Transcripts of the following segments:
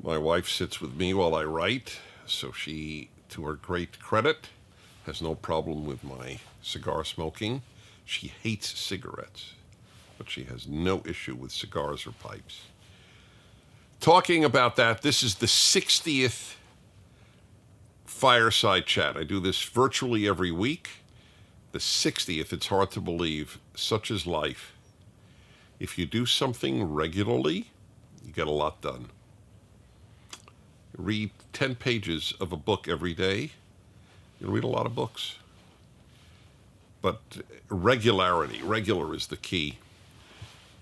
My wife sits with me while I write, so she, to her great credit, has no problem with my cigar smoking. She hates cigarettes, but she has no issue with cigars or pipes. Talking about that, this is the 60th Fireside Chat. I do this virtually every week. The 60th, it's hard to believe. Such is life. If you do something regularly, you get a lot done. Read 10 pages of a book every day. You'll read a lot of books. But regular is the key.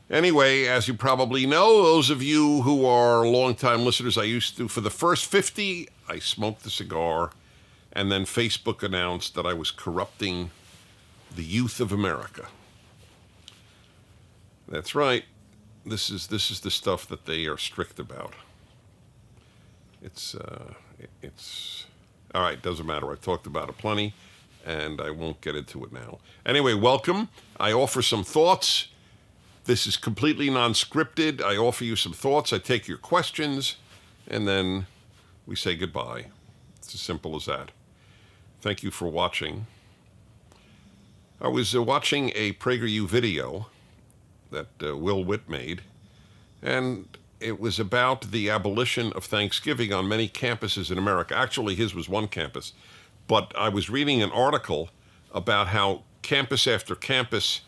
Anyway, as you probably know, those of you who are longtime listeners, I used to, for the first 50, I smoked the cigar, and then Facebook announced that I was corrupting the youth of America. That's right. This is the stuff that they are strict about. It's all right, doesn't matter. I've talked about it plenty, and I won't get into it now. Anyway, welcome. I offer some thoughts. This is completely non-scripted. I offer you some thoughts. I take your questions, and then we say goodbye. It's as simple as that. Thank you for watching. I was watching a PragerU video that Will Witt made, and it was about the abolition of Thanksgiving on many campuses in America. Actually, his was one campus, but I was reading an article about how campus after campus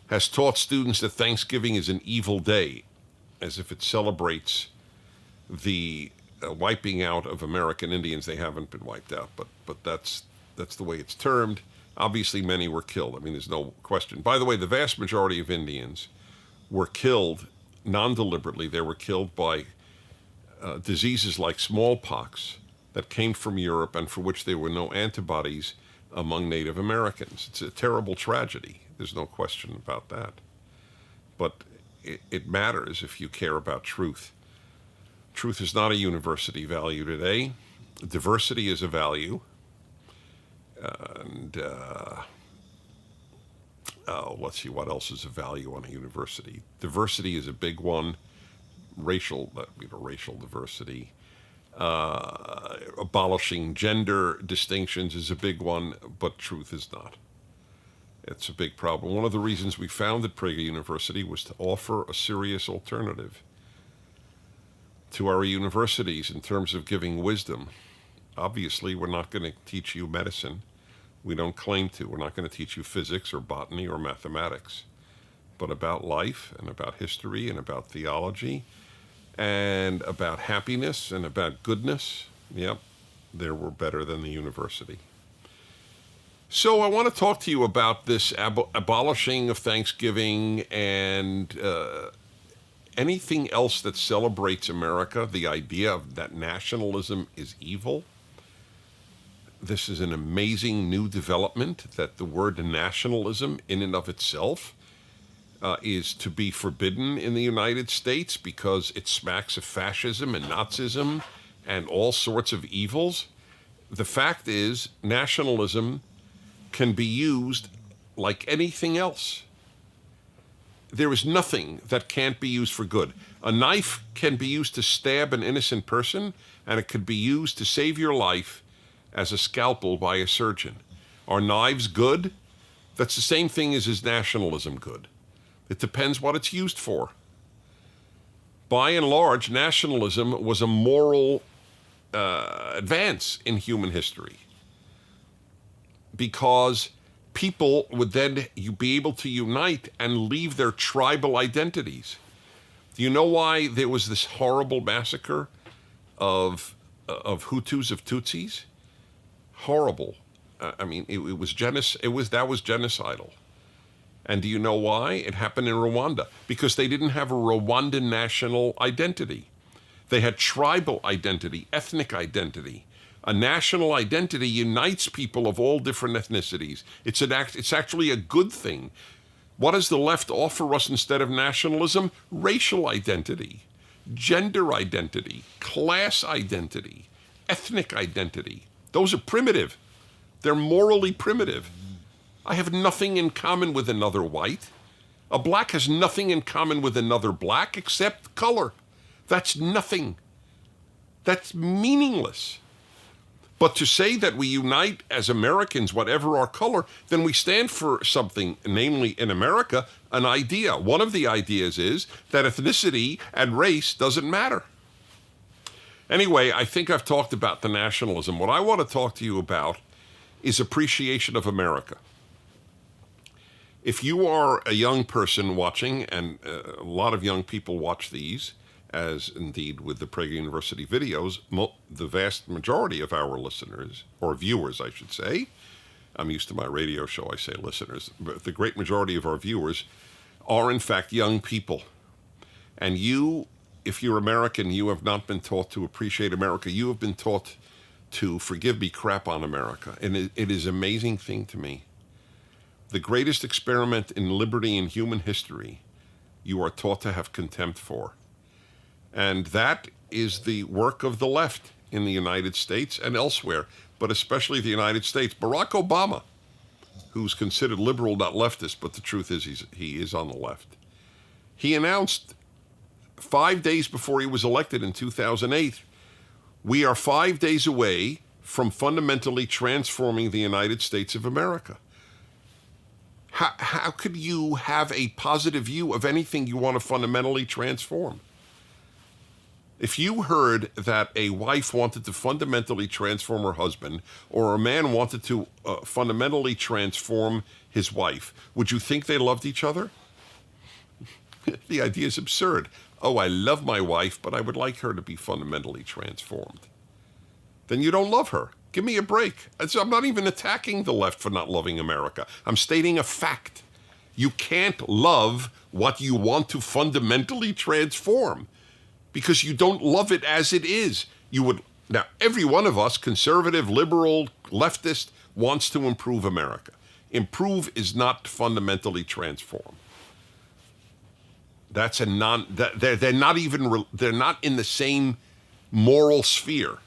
has taught students that Thanksgiving is an evil day, as if it celebrates the wiping out of American Indians. They haven't been wiped out, but that's the way it's termed. Obviously, many were killed. I mean, there's no question. By the way, the vast majority of Indians were killed non-deliberately. They were killed by diseases like smallpox that came from Europe and for which there were no antibodies among Native Americans. It's a terrible tragedy. There's no question about that. But it matters if you care about truth. Truth is not a university value today. Diversity is a value. And let's see, what else is a value on a university? Diversity is a big one. Racial diversity. Abolishing gender distinctions is a big one, but truth is not. It's a big problem. One of the reasons we founded Prager University was to offer a serious alternative to our universities in terms of giving wisdom. Obviously, we're not going to teach you medicine. We don't claim to. We're not going to teach you physics or botany or mathematics. But about life and about history and about theology and about happiness and about goodness, yep, there we're better than the university. So I want to talk to you about this abolishing of Thanksgiving and anything else that celebrates America, the idea of that nationalism is evil. This is an amazing new development that the word nationalism in and of itself is to be forbidden in the United States because it smacks of fascism and Nazism and all sorts of evils. The fact is, nationalism can be used like anything else. There is nothing that can't be used for good. A knife can be used to stab an innocent person, and it could be used to save your life as a scalpel by a surgeon. Are knives good? That's the same thing as is nationalism good. It depends what it's used for. By and large, nationalism was a moral advance in human history because people would then be able to unite and leave their tribal identities. Do you know why there was this horrible massacre of Hutus, of Tutsis? Horrible. I mean, that was genocidal. And do you know why? It happened in Rwanda. Because they didn't have a Rwandan national identity. They had tribal identity, ethnic identity. A national identity unites people of all different ethnicities. It's actually a good thing. What does the left offer us instead of nationalism? Racial identity, gender identity, class identity, ethnic identity. Those are primitive. They're morally primitive. I have nothing in common with another white. A black has nothing in common with another black except color. That's nothing. That's meaningless. But to say that we unite as Americans, whatever our color, then we stand for something, namely in America, an idea. One of the ideas is that ethnicity and race doesn't matter. Anyway, I think I've talked about the nationalism. What I want to talk to you about is appreciation of America. If you are a young person watching, and a lot of young people watch these, as indeed with the Prager University videos, the vast majority of our listeners, or viewers, I should say, I'm used to my radio show, I say listeners, but the great majority of our viewers are in fact young people. And you, if you're American, you have not been taught to appreciate America. You have been taught to, forgive me, crap on America. And it is an amazing thing to me. The greatest experiment in liberty in human history, you are taught to have contempt for. And that is the work of the left in the United States and elsewhere, but especially the United States. Barack Obama, who's considered liberal, not leftist, but the truth is he is on the left. He announced 5 days before he was elected in 2008, we are 5 days away from fundamentally transforming the United States of America. How could you have a positive view of anything you want to fundamentally transform? If you heard that a wife wanted to fundamentally transform her husband, or a man wanted to fundamentally transform his wife, would you think they loved each other? The idea is absurd. Oh, I love my wife, but I would like her to be fundamentally transformed. Then you don't love her. Give me a break. I'm not even attacking the left for not loving America. I'm stating a fact. You can't love what you want to fundamentally transform, because you don't love it as it is. Now, every one of us, conservative, liberal, leftist, wants to improve America. Improve is not fundamentally transform. That's they're not in the same moral sphere.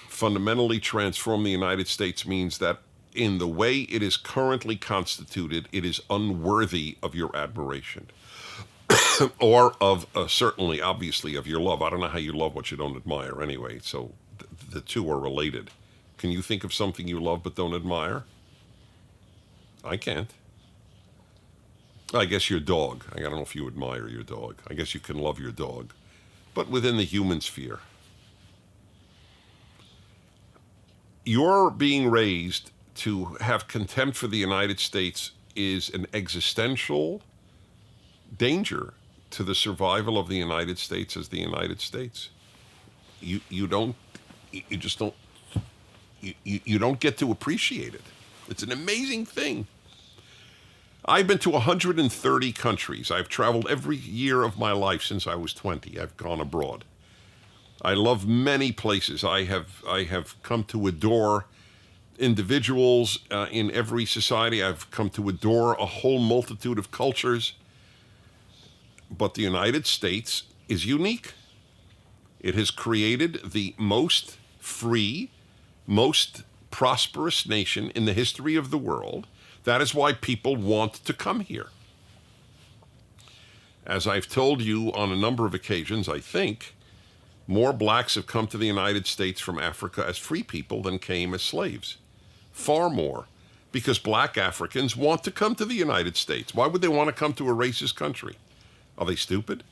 Fundamentally transform the United States means that in the way it is currently constituted, it is unworthy of your admiration. Or of, certainly, obviously, of your love. I don't know how you love what you don't admire anyway, so the two are related. Can you think of something you love but don't admire? I can't. I guess your dog. I don't know if you admire your dog. I guess you can love your dog, but within the human sphere. You're being raised to have contempt for the United States is an existential danger to the survival of the United States as the United States. You don't get to appreciate it. It's an amazing thing. I've been to 130 countries. I've traveled every year of my life since I was 20. I've gone abroad. I love many places. I have come to adore individuals in every society. I've come to adore a whole multitude of cultures. But the United States is unique. It has created the most free, most prosperous nation in the history of the world. That is why people want to come here. As I've told you on a number of occasions, I think more blacks have come to the United States from Africa as free people than came as slaves. Far more, because black Africans want to come to the United States. Why would they want to come to a racist country? Are they stupid?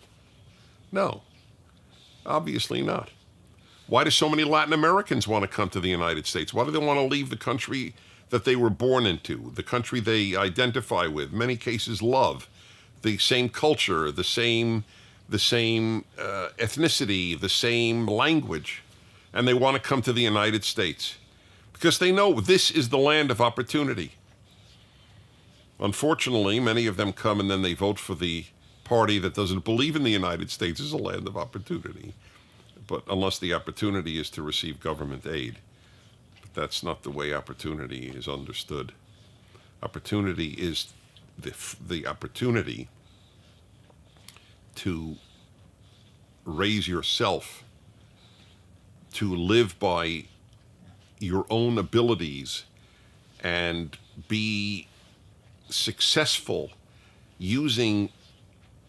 No, obviously not. Why do so many Latin Americans want to come to the United States? Why do they want to leave the country that they were born into, the country they identify with, many cases love, the same culture, the same ethnicity, the same language, and they want to come to the United States because they know this is the land of opportunity. Unfortunately, many of them come and then they vote for the party that doesn't believe in the United States as a land of opportunity, but unless the opportunity is to receive government aid. But that's not the way opportunity is understood. Opportunity is the opportunity to raise yourself, to live by your own abilities and be successful using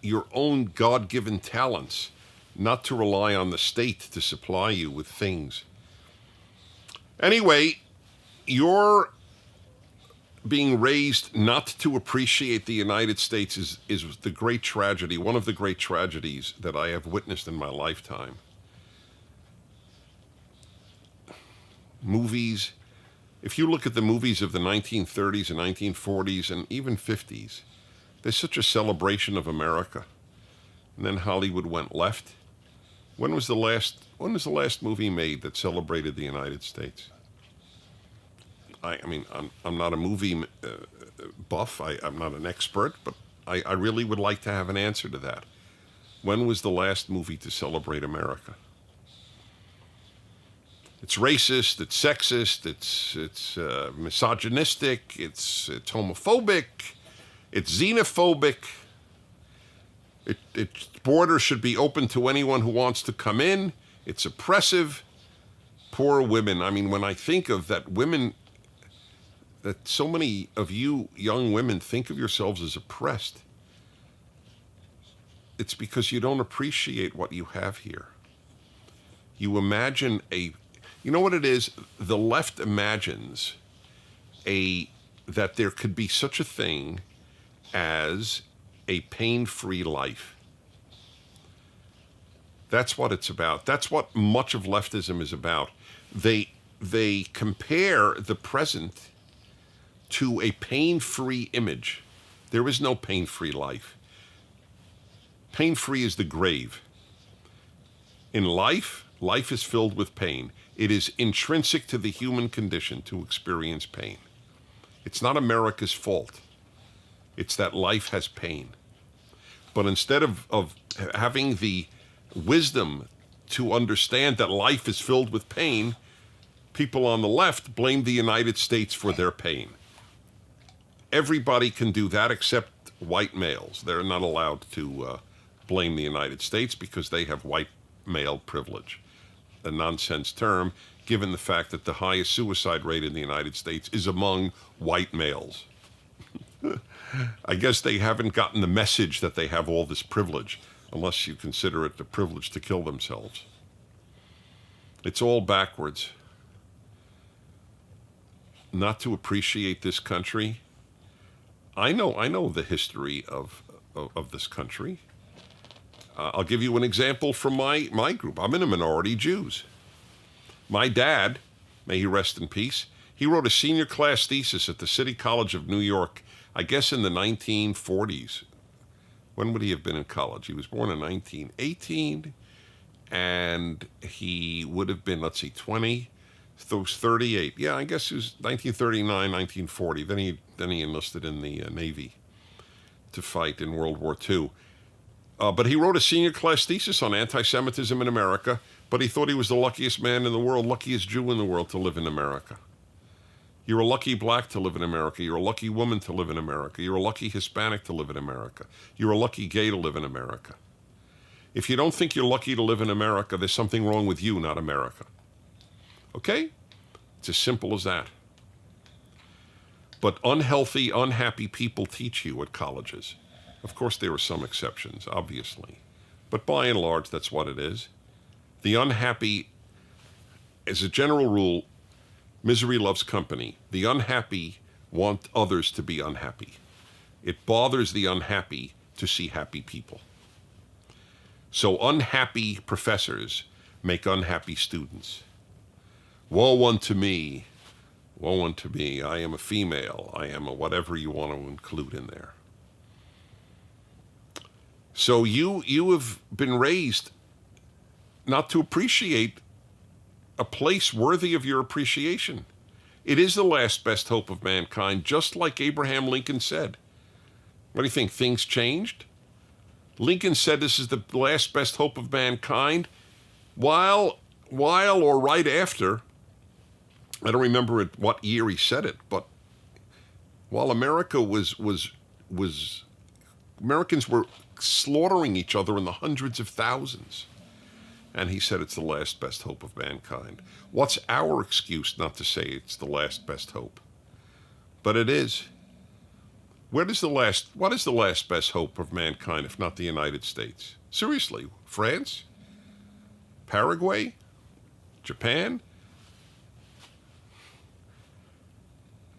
your own God-given talents not to rely on the state to supply you with things. Anyway, you're being raised not to appreciate the United States is the great tragedy, one of the great tragedies that I have witnessed in my lifetime. Movies, if you look at the movies of the 1930s and 1940s and even 50s, there's such a celebration of America. And then Hollywood went left. When was the last movie made that celebrated the United States? I mean, I'm not a movie buff. I'm not an expert, but I really would like to have an answer to that. When was the last movie to celebrate America? It's racist, it's sexist, it's misogynistic, it's homophobic, it's xenophobic. Its borders should be open to anyone who wants to come in. It's oppressive. Poor women. I mean, when I think of that so many of you young women think of yourselves as oppressed, it's because you don't appreciate what you have here. You imagine you know what it is? The left imagines that there could be such a thing as a pain-free life. That's what it's about. That's what much of leftism is about. They compare the present to a pain-free image. There is no pain-free life. Pain-free is the grave. In life is filled with pain. It is intrinsic to the human condition to experience pain. It's not America's fault. It's that life has pain. But instead of having the wisdom to understand that life is filled with pain, people on the left blame the United States for their pain. Everybody can do that except white males. They're not allowed to blame the United States because they have white male privilege. A nonsense term, given the fact that the highest suicide rate in the United States is among white males. I guess they haven't gotten the message that they have all this privilege, unless you consider it the privilege to kill themselves. It's all backwards. Not to appreciate this country. I know the history of this country. I'll give you an example from my group. I'm in a minority Jews. My dad, may he rest in peace, he wrote a senior class thesis at the City College of New York, I guess in the 1940s. When would he have been in college? He was born in 1918, and he would have been, 20, so 38. Yeah, I guess it was 1939, 1940. Then he enlisted in the Navy to fight in World War II. But he wrote a senior class thesis on anti-Semitism in America, but he thought he was the luckiest man in the world, luckiest Jew in the world to live in America. You're a lucky black to live in America. You're a lucky woman to live in America. You're a lucky Hispanic to live in America. You're a lucky gay to live in America. If you don't think you're lucky to live in America, there's something wrong with you, not America. Okay? It's as simple as that. But unhealthy, unhappy people teach you at colleges. Of course, there are some exceptions, obviously. But by and large, that's what it is. The unhappy, as a general rule, misery loves company. The unhappy want others to be unhappy. It bothers the unhappy to see happy people. So unhappy professors make unhappy students. Woe unto me, woe unto me. I am a female. I am a whatever you want to include in there. So you have been raised not to appreciate a place worthy of your appreciation. It is the last best hope of mankind, just like Abraham Lincoln said. What do you think? Things changed? Lincoln said this is the last best hope of mankind, while or right after, I don't remember what year he said it, but while America Americans were slaughtering each other in the hundreds of thousands. And he said it's the last best hope of mankind. What's our excuse not to say it's the last best hope? But it is. What is the last best hope of mankind if not the United States? Seriously, France? Paraguay? Japan?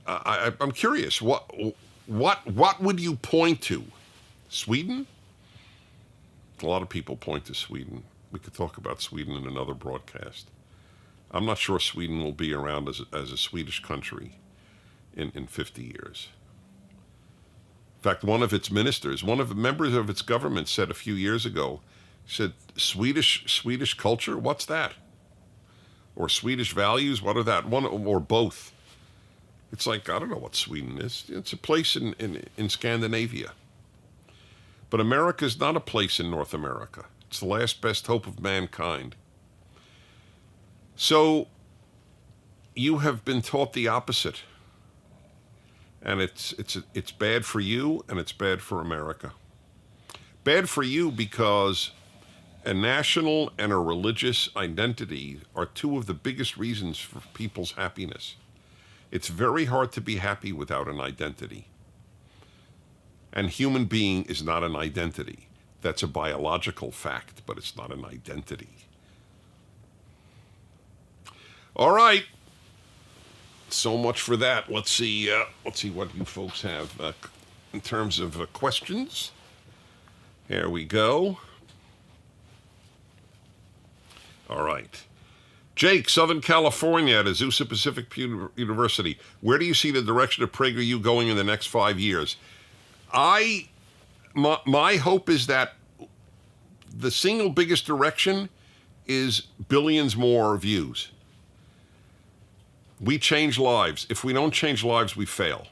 I'm curious. What would you point to? Sweden? A lot of people point to Sweden. We could talk about Sweden in another broadcast. I'm not sure Sweden will be around as a Swedish country in 50 years. In fact, one of its ministers, one of the members of its government said a few years ago, said, Swedish culture? What's that? Or Swedish values? What are that? One or both. It's like, I don't know what Sweden is. It's a place in Scandinavia. But America is not a place in North America. It's the last best hope of mankind. So you have been taught the opposite. And it's bad for you and it's bad for America. Bad for you because a national and a religious identity are two of the biggest reasons for people's happiness. It's very hard to be happy without an identity. And human being is not an identity. That's a biological fact, but it's not an identity. All right. So much for that. Let's see what you folks have in terms of questions. Here we go. All right. Jake, Southern California at Azusa Pacific University. Where do you see the direction of PragerU going in the next 5 years? My hope is that the single biggest direction is billions more views. We change lives. If we don't change lives, we fail.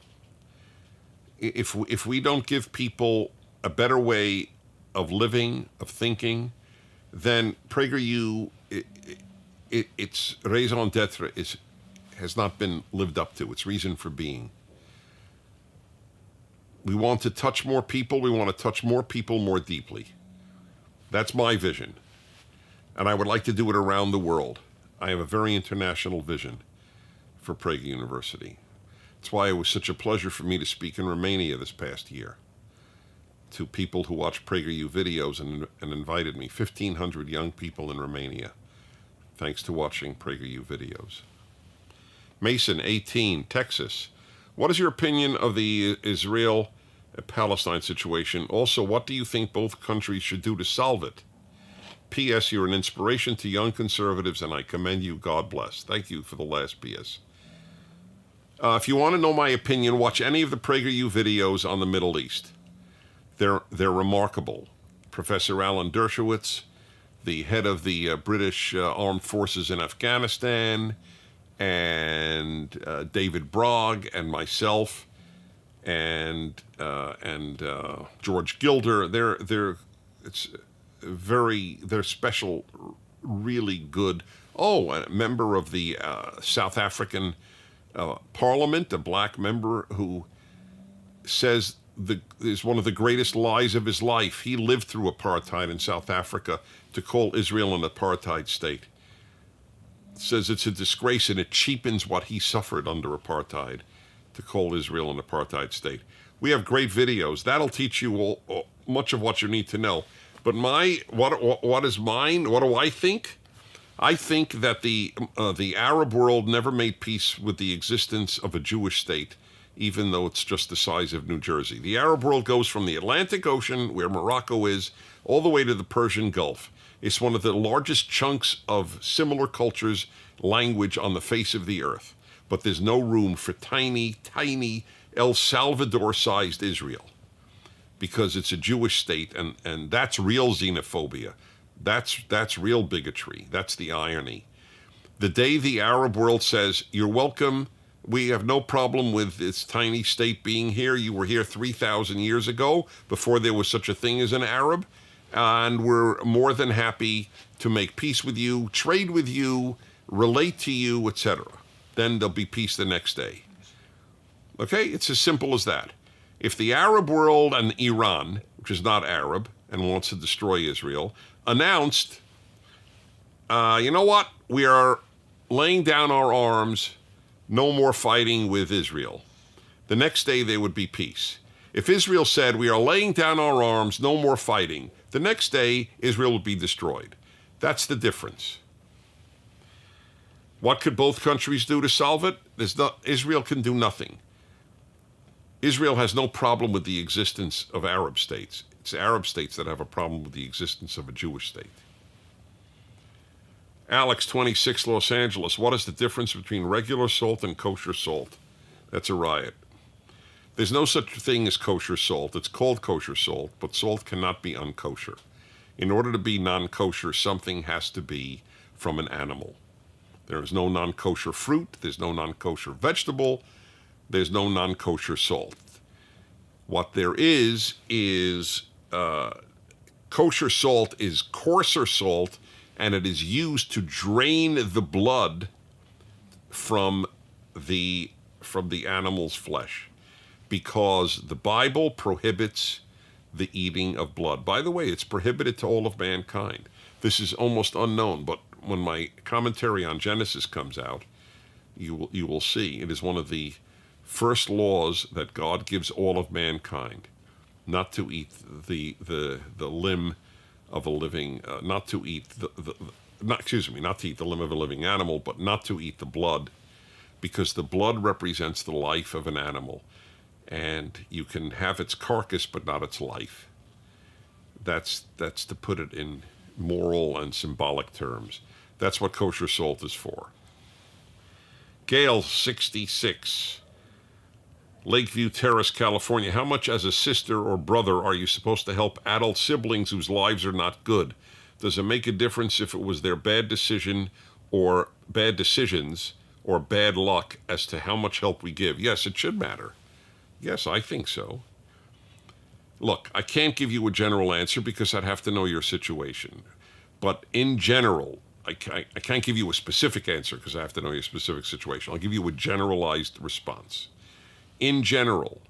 If we don't give people a better way of living, of thinking, then PragerU, its raison d'etre has not been lived up to. Its reason for being. We want to touch more people. We want to touch more people more deeply. That's my vision. And I would like to do it around the world. I have a very international vision for Prager University. That's why it was such a pleasure for me to speak in Romania this past year to people who watch PragerU videos and invited me, 1,500 young people in Romania, thanks to watching PragerU videos. Mason, 18, Texas. What is your opinion of the Israel-Palestine situation? Also, what do you think both countries should do to solve it? P.S. You're an inspiration to young conservatives, and I commend you. God bless. Thank you for the last P.S. If you want to know my opinion, watch any of the PragerU videos on the Middle East. They're remarkable. Professor Alan Dershowitz, the head of the British Armed Forces in Afghanistan, and David Bragg, and myself, and George Gilder. They're special, really good. Oh, a member of the South African Parliament, a black member who says is one of the greatest lies of his life. He lived through apartheid in South Africa to call Israel an apartheid state. Says it's a disgrace and it cheapens what he suffered under apartheid to call Israel an apartheid state. We have great videos. That'll teach you much of what you need to know. But what is mine? What do I think? I think that the Arab world never made peace with the existence of a Jewish state, even though it's just the size of New Jersey. The Arab world goes from the Atlantic Ocean, where Morocco is, all the way to the Persian Gulf. It's one of the largest chunks of similar cultures, language on the face of the earth. But there's no room for tiny, tiny El Salvador-sized Israel, because it's a Jewish state, and that's real xenophobia. That's real bigotry. That's the irony. The day the Arab world says, you're welcome, we have no problem with this tiny state being here. You were here 3,000 years ago, before there was such a thing as an Arab, and we're more than happy to make peace with you, trade with you, relate to you, etc. Then there'll be peace the next day. Okay? It's as simple as that. If the Arab world and Iran, which is not Arab and wants to destroy Israel, announced, you know what, we are laying down our arms, no more fighting with Israel, the next day there would be peace. If Israel said, we are laying down our arms, no more fighting, the next day Israel would be destroyed. That's the difference. What could both countries do to solve it? Israel can do nothing. Israel has no problem with the existence of Arab states. It's Arab states that have a problem with the existence of a Jewish state. Alex, 26, Los Angeles. What is the difference between regular salt and kosher salt? That's a riot. There's no such thing as kosher salt. It's called kosher salt, but salt cannot be unkosher. In order to be non-kosher, something has to be from an animal. There is no non-kosher fruit. There's no non-kosher vegetable. There's no non-kosher salt. What there is kosher salt is coarser salt, and it is used to drain the blood from the animal's flesh, because the Bible prohibits the eating of blood. By the way, it's prohibited to all of mankind. This is almost unknown, but when my commentary on Genesis comes out, you will see it is one of the first laws that God gives all of mankind, not to eat the limb of a living, not to eat not to eat the limb of a living animal, but not to eat the blood, because the blood represents the life of an animal, and you can have its carcass but not its life. That's to put it in moral and symbolic terms. That's what kosher salt is for. Gail, 66, Lakeview Terrace, California. How much as a sister or brother are you supposed to help adult siblings whose lives are not good? Does it make a difference if it was their bad decisions or bad luck as to how much help we give? Yes, it should matter. Yes, I think so. Look, I can't give you a general answer because I'd have to know your situation. But in general, I can't give you a specific answer because I have to know your specific situation. I'll give you a generalized response. In general,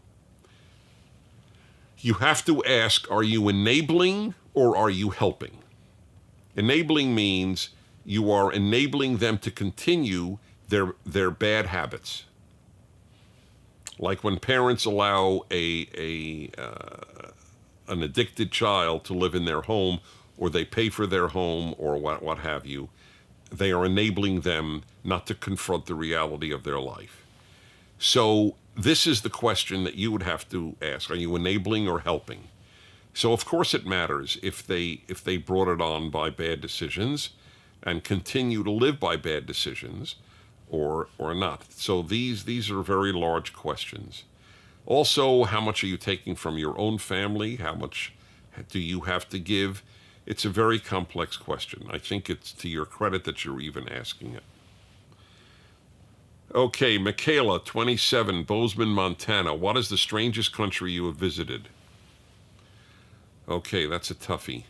you have to ask, are you enabling or are you helping? Enabling means you are enabling them to continue their bad habits. Like when parents allow an addicted child to live in their home, or they pay for their home, or what have you, they are enabling them not to confront the reality of their life. So this is the question that you would have to ask. Are you enabling or helping? So of course it matters if they brought it on by bad decisions and continue to live by bad decisions or not. So these are very large questions. Also, how much are you taking from your own family? How much do you have to give? It's a very complex question. I think it's to your credit that you're even asking it. Okay, Michaela, 27, Bozeman, Montana. What is the strangest country you have visited? Okay, that's a toughie.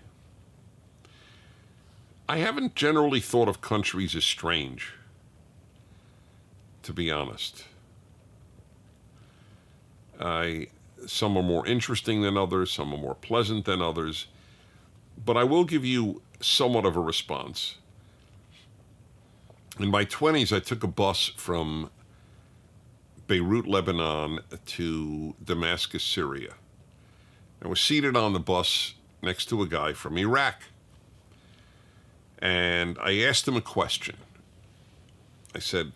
I haven't generally thought of countries as strange, to be honest. Some are more interesting than others, some are more pleasant than others, but I will give you somewhat of a response. In my 20s, I took a bus from Beirut, Lebanon to Damascus, Syria. I was seated on the bus next to a guy from Iraq. And I asked him a question. I said,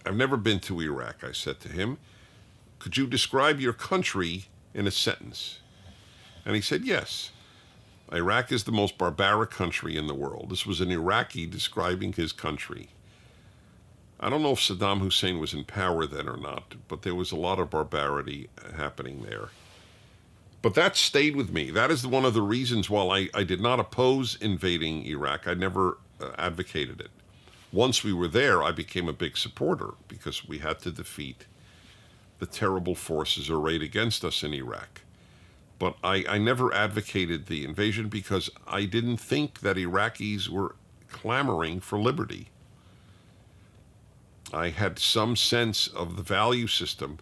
I've never been to Iraq, I said to him. Could you describe your country in a sentence? And he said, yes. Iraq is the most barbaric country in the world. This was an Iraqi describing his country. I don't know if Saddam Hussein was in power then or not, but there was a lot of barbarity happening there. But that stayed with me. That is one of the reasons why I did not oppose invading Iraq. I never advocated it. Once we were there, I became a big supporter because we had to defeat the terrible forces arrayed against us in Iraq. But I never advocated the invasion because I didn't think that Iraqis were clamoring for liberty. I had some sense of the value system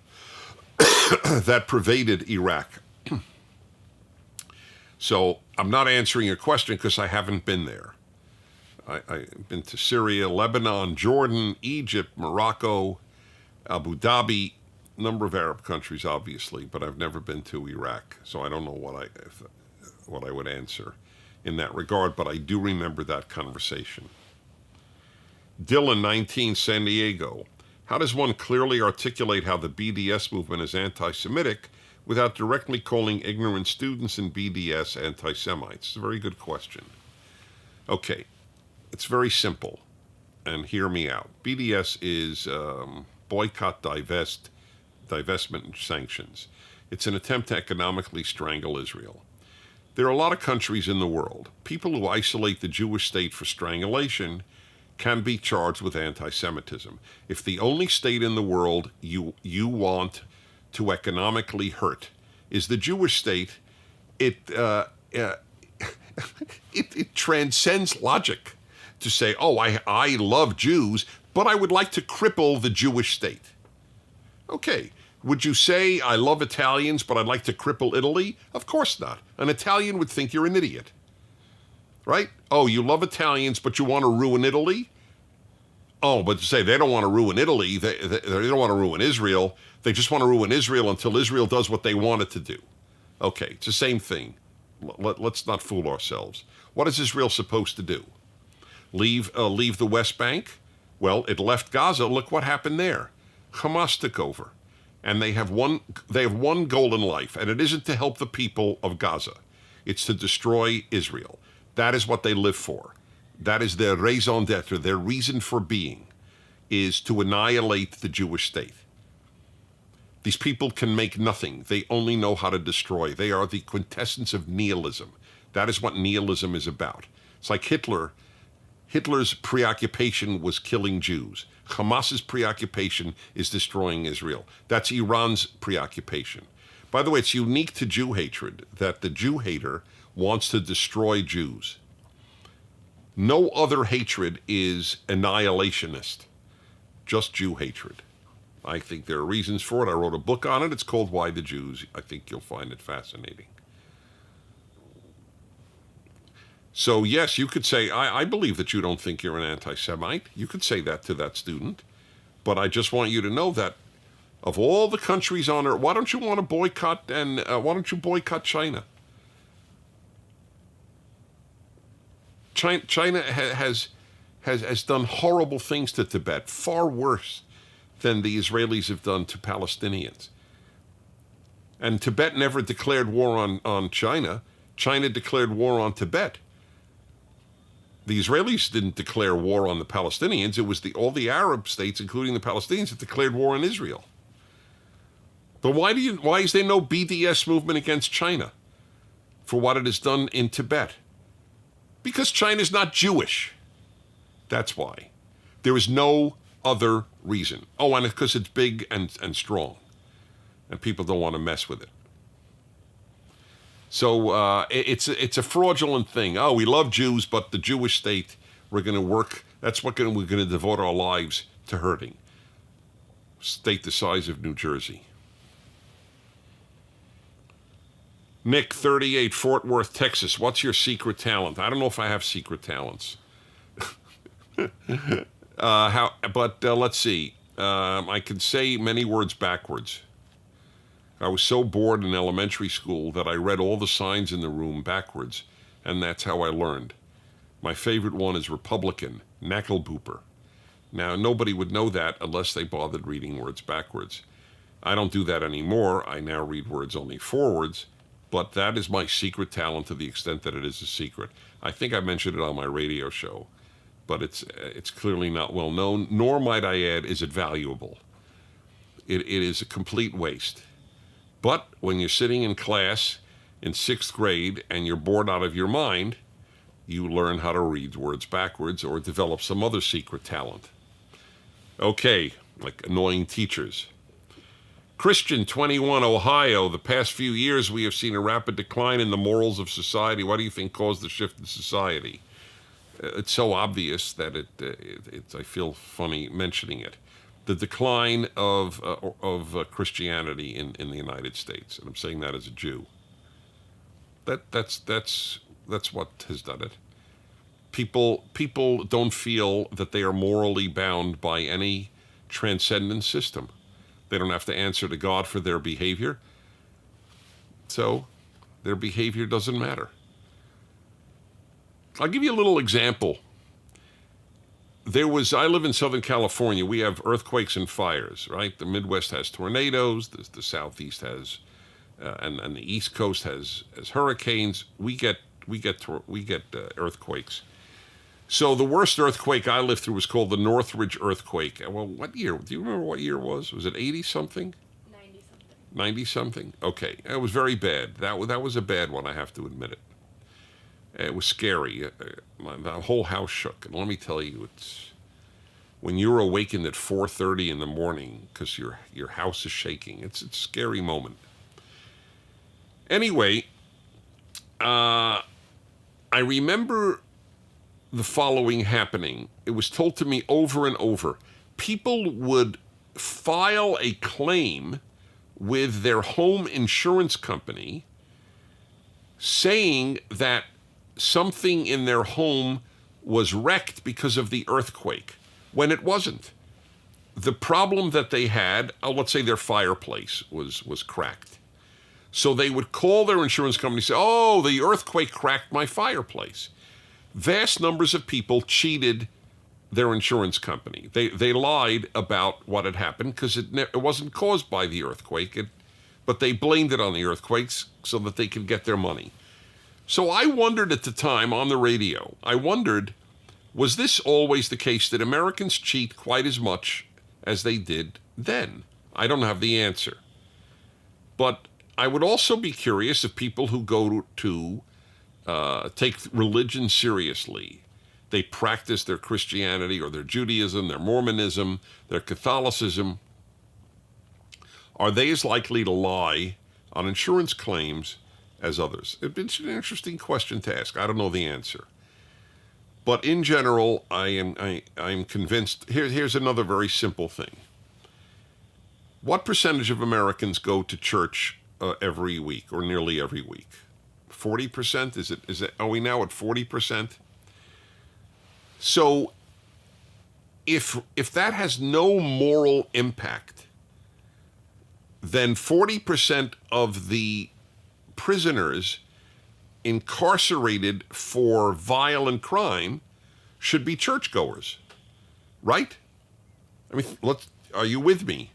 that pervaded Iraq. So I'm not answering your question because I haven't been there. I've been to Syria, Lebanon, Jordan, Egypt, Morocco, Abu Dhabi, a number of Arab countries, obviously, but I've never been to Iraq, so I don't know what I would answer. in that regard, but I do remember that conversation. Dylan, 19, San Diego. How does one clearly articulate how the BDS movement is anti-Semitic without directly calling ignorant students in BDS anti-Semites? It's a very good question. Okay, it's very simple, and hear me out. BDS is boycott, divestment, and sanctions. It's an attempt to economically strangle Israel. There are a lot of countries in the world. People who isolate the Jewish state for strangulation can be charged with anti-Semitism. If the only state in the world you want to economically hurt is the Jewish state, it transcends logic to say, oh, I love Jews, but I would like to cripple the Jewish state. Okay, would you say I love Italians, but I'd like to cripple Italy? Of course not. An Italian would think you're an idiot. Right? Oh, you love Italians, but you want to ruin Italy? Oh, but to say they don't want to ruin Italy, they don't want to ruin Israel. They just want to ruin Israel until Israel does what they want it to do. Okay, it's the same thing. Let's not fool ourselves. What is Israel supposed to do? Leave the West Bank? Well, it left Gaza. Look what happened there. Hamas took over, and they have one goal in life, and it isn't to help the people of Gaza. It's to destroy Israel. That is what they live for. That is their raison d'etre, their reason for being, is to annihilate the Jewish state. These people can make nothing. They only know how to destroy. They are the quintessence of nihilism. That is what nihilism is about. It's like Hitler. Hitler's preoccupation was killing Jews. Hamas's preoccupation is destroying Israel. That's Iran's preoccupation. By the way, it's unique to Jew hatred that the Jew hater wants to destroy Jews. No other hatred is annihilationist, just Jew hatred. I think there are reasons for it. I wrote a book on it. It's called Why the Jews. I think you'll find it fascinating. So yes, you could say, I believe that you don't think you're an anti-Semite. You could say that to that student. But I just want you to know that of all the countries on earth, why don't you want to boycott why don't you boycott China? China has done horrible things to Tibet, far worse than the Israelis have done to Palestinians. And Tibet never declared war on China. China declared war on Tibet. The Israelis didn't declare war on the Palestinians. It was all the Arab states, including the Palestinians, that declared war on Israel. But why is there no BDS movement against China for what it has done in Tibet? Because China's not Jewish. That's why. There is no other reason. Oh, and because it's big and strong. And people don't want to mess with it. So it's a fraudulent thing. Oh, we love Jews, but the Jewish state, we're going to work. That's what we're going to devote our lives to hurting. State the size of New Jersey. Nick, 38, Fort Worth, Texas. What's your secret talent? I don't know if I have secret talents. Let's see. I can say many words backwards. I was so bored in elementary school that I read all the signs in the room backwards, and that's how I learned. My favorite one is Republican, Knackle-booper. Now, nobody would know that unless they bothered reading words backwards. I don't do that anymore. I now read words only forwards, but that is my secret talent to the extent that it is a secret. I think I mentioned it on my radio show, but it's clearly not well known, nor, might I add, is it valuable. It is a complete waste. But when you're sitting in class in 6th grade and you're bored out of your mind, you learn how to read words backwards or develop some other secret talent. Okay, like annoying teachers. Christian, 21, Ohio. The past few years, we have seen a rapid decline in the morals of society. What do you think caused the shift in society? It's so obvious that I feel funny mentioning it. The decline of Christianity in the United States, and I'm saying that as a Jew. That's what has done it. People don't feel that they are morally bound by any transcendent system. They don't have to answer to God for their behavior, so their behavior doesn't matter. I'll give you a little example. I live in Southern California. We have earthquakes and fires, right? The Midwest has tornadoes. The Southeast has, and the East Coast has hurricanes. We get earthquakes. So the worst earthquake I lived through was called the Northridge earthquake. Well, what year? Do you remember what year it was? Was it 80 something? 90 something. 90 something? Okay. It was very bad. That was a bad one, I have to admit it. It was scary. The whole house shook. And let me tell you, it's when you're awakened at 4:30 in the morning because your house is shaking. It's a scary moment. Anyway, I remember the following happening. It was told to me over and over. People would file a claim with their home insurance company saying that something in their home was wrecked because of the earthquake, when it wasn't. The problem that they had, let's say their fireplace was cracked. So they would call their insurance company and say, oh, the earthquake cracked my fireplace. Vast numbers of people cheated their insurance company. They lied about what had happened because it wasn't caused by the earthquake, but they blamed it on the earthquakes so that they could get their money. So I wondered at the time on the radio, was this always the case? Did Americans cheat quite as much as they did then? I don't have the answer. But I would also be curious if people who go to take religion seriously, they practice their Christianity or their Judaism, their Mormonism, their Catholicism, are they as likely to lie on insurance claims as others? It's an interesting question to ask. I don't know the answer. But in general, I am convinced. Here's another very simple thing. What percentage of Americans go to church every week or nearly every week? 40%? Is it? Are we now at 40%? So if that has no moral impact, then 40% of the prisoners incarcerated for violent crime should be churchgoers, right? I mean, are you with me?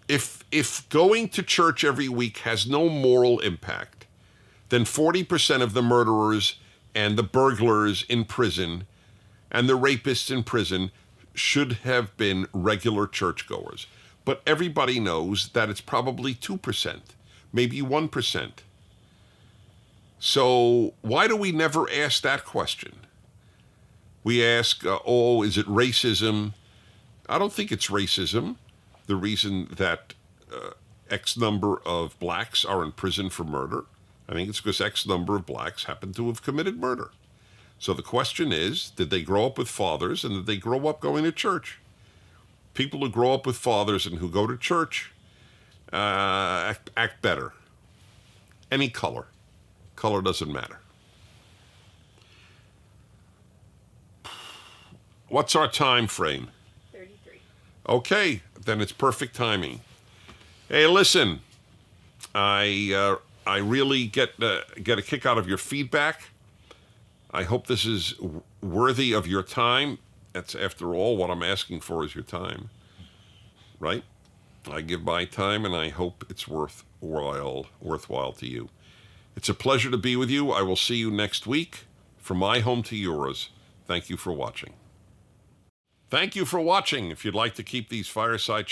If going to church every week has no moral impact, then 40% of the murderers and the burglars in prison and the rapists in prison should have been regular churchgoers. But everybody knows that it's probably 2%, maybe 1%. So why do we never ask that question? We ask, is it racism? I don't think it's racism. The reason that X number of blacks are in prison for murder, I think it's because X number of blacks happen to have committed murder. So the question is, did they grow up with fathers and did they grow up going to church? People who grow up with fathers and who go to church act better. Any color. Color doesn't matter. What's our time frame? 33. Okay, then it's perfect timing. Hey, listen, I really get a kick out of your feedback. I hope this is worthy of your time. That's, after all, what I'm asking for is your time, right? I give my time, and I hope it's worthwhile to you. It's a pleasure to be with you. I will see you next week. From my home to yours, thank you for watching. Thank you for watching. If you'd like to keep these Fireside